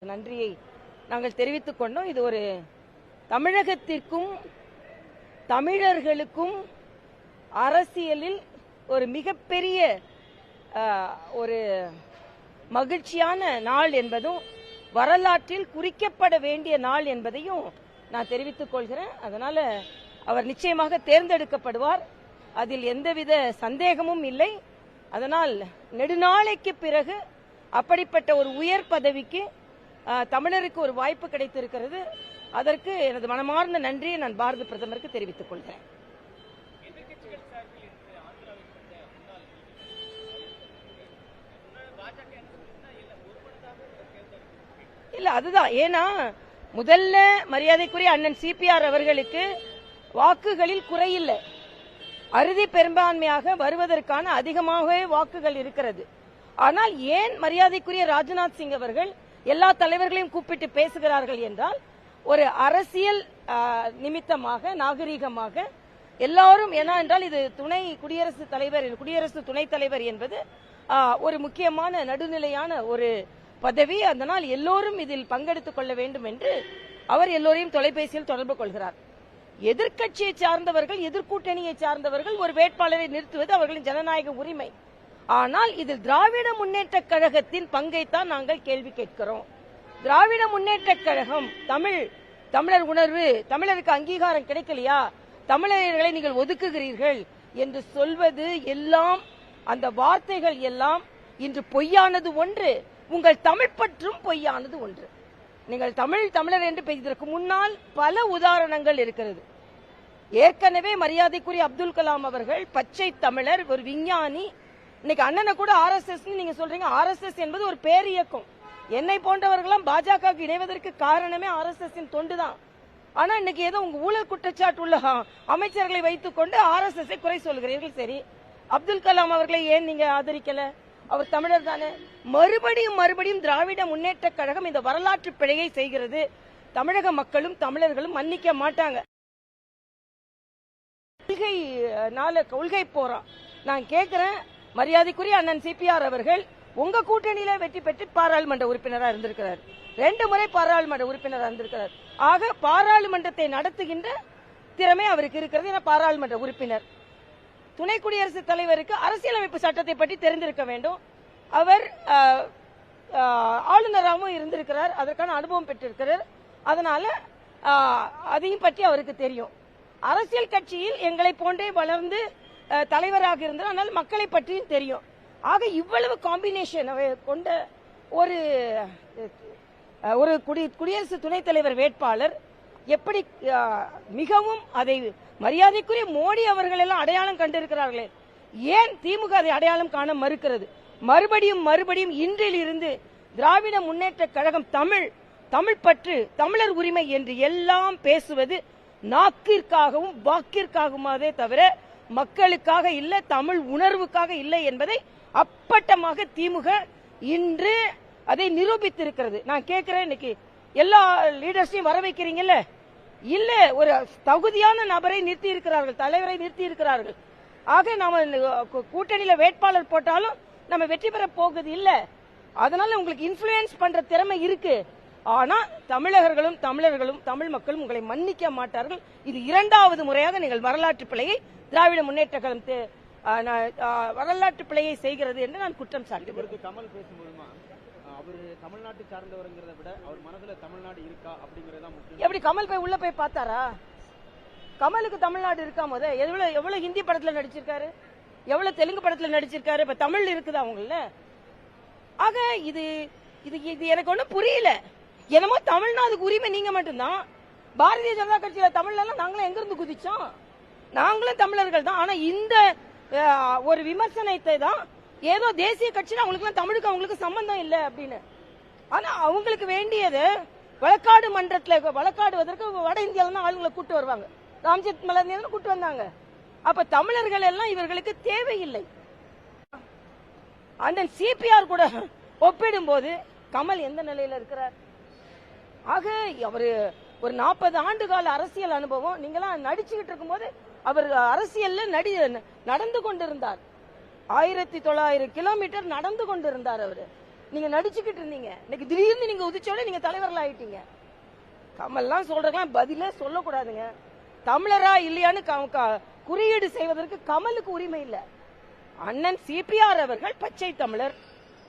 நன்றியை நாங்கள் தெரிவித்துக் கொண்டோம். இது ஒரு தமிழகத்திற்கும் தமிழர்களுக்கும் அரசியலில் ஒரு மிகப்பெரிய ஒரு மகிழ்ச்சியான நாள் என்பதும் வரலாற்றில் குறிக்கப்பட வேண்டிய நாள் என்பதையும் நான் தெரிவித்துக் கொள்கிறேன். அதனால அவர் நிச்சயமாக தேர்ந்தெடுக்கப்படுவார், அதில் எந்தவித சந்தேகமும் இல்லை. அதனால் நெடுநாளைக்கு பிறகு அப்படிப்பட்ட ஒரு உயர் பதவிக்கு தமிழருக்கு ஒரு வாய்ப்பு கிடைத்திருக்கிறது. அதற்கு எனது மனமார்ந்த நன்றியை நான் பாரத பிரதமருக்கு தெரிவித்துக் கொள்கிறேன். இல்ல, அதுதான். ஏன்னா முதல்ல மரியாதைக்குரிய அண்ணன் சிபிஆர் அவர்களுக்கு வாக்குகளில் குறையில்லை, அறுதி பெரும்பான்மையாக வருவதற்கான அதிகமாகவே வாக்குகள் இருக்கிறது. ஆனால் ஏன் மரியாதைக்குரிய ராஜ்நாத் சிங் அவர்கள் எல்லா தலைவர்களையும் கூப்பிட்டு பேசுகிறார்கள் என்றால், ஒரு அரசியல் நிமித்தமாக நாகரீகமாக எல்லாரும், ஏன்னா என்றால் இது துணை குடியரசுத் தலைவர், குடியரசு துணைத் தலைவர் என்பது ஒரு முக்கியமான நடுநிலையான ஒரு பதவி. அதனால் எல்லோரும் இதில் பங்கெடுத்துக் கொள்ள வேண்டும் என்று அவர் எல்லோரையும் தொலைபேசியில் தொடர்பு கொள்கிறார். எதிர்க்கட்சியை சார்ந்தவர்கள், எதிர்கூட்டணியை சார்ந்தவர்கள் ஒரு வேட்பாளரை நிறுத்துவது அவர்களின் ஜனநாயக உரிமை. ஆனால் இதில் திராவிட முன்னேற்ற கழகத்தின் பங்கைத்தான் நாங்கள் கேள்வி கேட்கிறோம். திராவிட முன்னேற்ற கழகம் தமிழர் உணர்வு, தமிழருக்கு அங்கீகாரம் கிடைக்கலையா, தமிழர்களை நீங்கள் ஒதுக்குகிறீர்கள் என்று சொல்வது எல்லாம், அந்த வார்த்தைகள் எல்லாம் இன்று பொய்யானது ஒன்று, உங்கள் தமிழ் பற்றும் பொய்யானது ஒன்று. நீங்கள் தமிழர் என்று பேசுவதற்கு முன்னால் பல உதாரணங்கள் இருக்கிறது. ஏற்கனவே மரியாதைக்குரிய அப்துல் கலாம் அவர்கள் பச்சை தமிழர், ஒரு விஞ்ஞானி. இன்னைக்கு அண்ணனை கூட RSS நீங்க சொல்றீங்க. RSS என்பது ஒரு பேரியக்கம். என்னை போன்றவர்களும் பாஜக இணைவதற்கு காரணமே RSS தொண்டுதான். ஆனா இன்னைக்கு ஏதோ உங்க ஊழல் குற்றச்சாட்டு உள்ள அமைச்சர்களை வைத்துக் கொண்டு RSS குறை சொல்கிறீர்கள். சரி, அப்துல் கலாம் அவர்களை ஏன் நீங்க ஆதரிக்கல? அவர் தமிழர் தானே. மறுபடியும் திராவிட முன்னேற்ற கழகம் இந்த வரலாற்று பிழையை செய்கிறது. தமிழக மக்களும் தமிழர்களும் மன்னிக்க மாட்டாங்க. கொள்கை போறோம். நான் கேட்கிறேன், மரியாதைக்குரிய அண்ணன் சிபிஆர் அவர்கள் உங்க கூட்டணியில வெற்றி பெற்று பாராளுமன்ற உறுப்பினராக இருந்திருக்கிறார், 2 முறை பாராளுமன்ற உறுப்பினராக இருந்திருக்கிறார். ஆக பாராளுமன்றத்தை நடத்துகின்ற திறமை அவருக்கு இருக்கிறது. என பாராளுமன்ற உறுப்பினர். துணை குடியரசுத் தலைவருக்கு அரசியலமைப்பு சட்டத்தை பற்றி தெரிந்திருக்க வேண்டும். அவர் ஆளுநராகவும் இருந்திருக்கிறார், அதற்கான அனுபவம் பெற்றிருக்கிறார். அதனால அதையும் பற்றி அவருக்கு தெரியும். அரசியல் கட்சியில் எங்களை போன்றே வளர்ந்து தலைவராக இருந்தார், ஆனால் மக்களை பற்றியும் தெரியும். ஆக இவ்வளவு காம்பினேஷன் கொண்ட ஒரு குடியரசு துணைத் தலைவர் வேட்பாளர் எப்படி மிகவும் அதை மரியாதைக்குரிய மோடி அவர்கள் எல்லாம் அடையாளம் கண்டிருக்கிறார்களே, ஏன் திமுக அதை அடையாளம் காண மறுக்கிறது? மறுபடியும் இன்றில் இருந்து திராவிட முன்னேற்ற கழகம் தமிழ் பற்று, தமிழர் உரிமை என்று எல்லாம் பேசுவது நாக்கிற்காகவும் வாக்கிற்காகவே தவிர மக்களுக்காக இல்ல, தமிழ் உணர்வுக்காக இல்லை என்பதை அப்பட்டமாக திமுக இன்று அதை நிரூபித்திருக்கிறது. நான் கேட்கிறேன், இன்னைக்கு எல்லா லீடர்ஸையும் வர வைக்கிறீங்கல்ல, இல்ல ஒரு தகுதியான நபரை நிறுத்தி இருக்கிறார்கள், தலைவரை நிறுத்தி இருக்கிறார்கள். ஆக நாம கூட்டணியில வேட்பாளர் போட்டாலும் நம்ம வெற்றி பெற போகுது இல்ல. அதனால உங்களுக்கு இன்ஃபுளுயன்ஸ் பண்ற திறமை இருக்கு. ஆனா தமிழர்களும் தமிழ் மக்களும் உங்களை மன்னிக்க மாட்டார்கள். இது 2வது முறையாக நீங்கள் வரலாற்று பிழையை திராவிட முன்னேற்ற கழகம் வரலாற்று பிழையை செய்கிறது என்று நான் குற்றம் சாட்டுகிறேன். கமல் பேசும்போதுமா அவர் தமிழ்நாட்டை சார்ந்தவர்ங்கிறத விட அவர் மனதுல தமிழ்நாடு இருக்கா அப்படிங்கறத முக்கியம். எப்படி கமல் போய் உள்ள போய் பார்த்தாரா? கமலுக்கு தமிழ்நாடு இருக்கா? எவ்வளவு ஹிந்தி படத்துல நடிச்சிருக்காரு, எவ்வளவு தெலுங்கு படத்துல நடிச்சிருக்காரு. இப்ப தமிழ் இருக்குதா அவங்கள? ஆக இது எனக்கு ஒன்னும் புரியல. என்னமோ தமிழ்நாடுக்கு உரிமை நீங்க மட்டும்தான். பாரதிய ஜனதா கட்சியில தமிழ்ல எல்லாம் நாங்களும் எங்க இருந்து குதிச்சோம்? நாங்களும் தமிழர்கள் தான். ஆனா இந்த ஒரு விமர்சனத்தை தான் ஏதோ தேசிய கட்சியில அவங்களுக்கு தமிழுக்கு அவங்களுக்கு சம்பந்தம் இல்லை அப்படின்னு. ஆனா அவங்களுக்கு வேண்டியது வழக்காடு மன்றத்துல வழக்காடுவதற்கு வட இந்தியாவில தான் ஆளுங்களை கூட்டு வருவாங்க. ராம்ஜெத் மலர்ந்து கூட்டு வந்தாங்க. அப்ப தமிழர்கள் எல்லாம் இவர்களுக்கு தேவையில்லை. அண்ணன் சிபிஆர் கூட ஒப்பிடும் போது கமல் எந்த நிலையில இருக்கிறார்? ஆக அவரு ஒரு 40 ஆண்டு கால அரசியல் அனுபவம். நீங்களாம் நடிச்சுக்கிட்டு இருக்கும் போது அவர் அரசியல்ல நடந்து கொண்டிருந்தார். 1900 கிலோமீட்டர் நடந்து கொண்டிருந்தார் அவரு. நீங்க நடிச்சுக்கிட்டு இருந்தீங்க. இன்னைக்கு திடீர்னு நீங்க உதிச்சோட நீங்க தலைவர்கள் ஆயிட்டீங்க. கமல்லாம் சொல்றதுலாம் பதிலே சொல்லக்கூடாதுங்க. தமிழரா இல்லையான்னு குறியீடு செய்வதற்கு கமலுக்கு உரிமை இல்ல. அண்ணன் சிபிஆர் அவர்கள் பச்சை தமிழர்.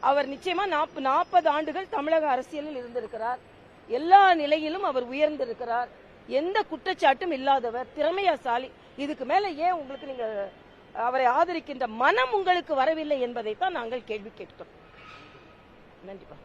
அவர் நிச்சயமா 40 ஆண்டுகள் தமிழக அரசியலில் இருந்திருக்கிறார். எல்லா நிலையிலும் அவர் உயர்ந்திருக்கிறார். எந்த குற்றச்சாட்டும் இல்லாதவர், திறமையாசாலி. இதுக்கு மேல ஏன் உங்களுக்கு நீங்க அவரை ஆதரிக்கின்ற மனம் உங்களுக்கு வரவில்லை என்பதைத்தான் நாங்கள் கேள்வி கேட்கிறோம். நன்றிப்பா.